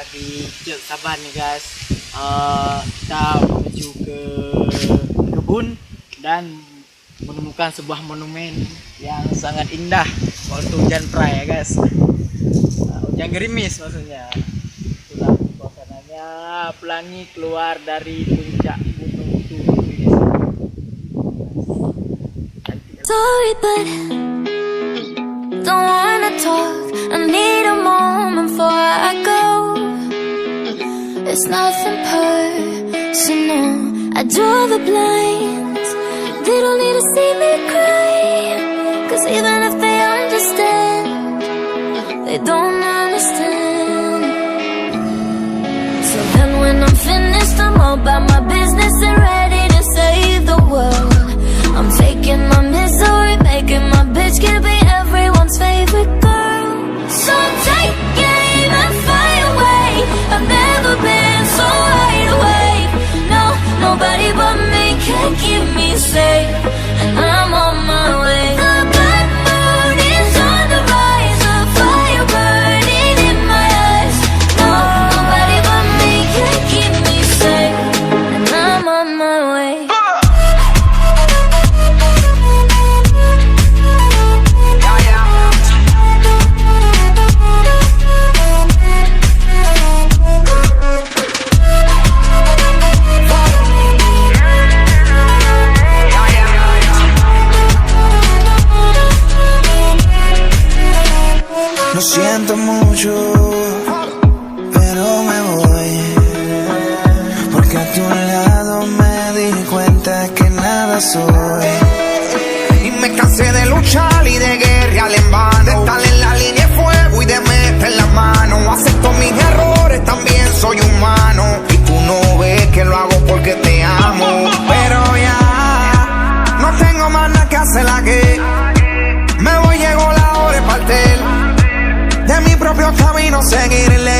dari Cek Saban nih guys. Kita menuju ke kebun dan menemukan sebuah monumen yang sangat indah waktu hujan prai ya guys. Hujan gerimis maksudnya. Itulah suasananya, pelangi keluar dari puncak gunung Tugu. Sorry, but don't wanna talk. I need a moment before I go. It's nothing personal. I draw the blinds. They don't need to see me cry. 'Cause even if they understand, they don't understand. So then when I'm finished, I'm all about my business and ready to save the world. I'm taking my misery, making my bitch can be everyone's favorite girl. So take aim and fly away. I've never been so wide awake. No, nobody but me can keep me safe, and I'm on my way. The black moon is on the rise, a fire burning in my eyes. No, nobody but me can keep me safe, and I'm on my way. Lo siento mucho, pero me voy, porque a tu lado me di cuenta que nada soy. Y me cansé de luchar y de guerrear en vano, de estar en la línea de fuego y de meter la mano. Acepto mis errores, también soy humano, y tú no ves que lo hago porque te amo. Pero ya no tengo más nada que hacer aquí. Me voy, llegó la hora de partir, de mi propio camino seguirle.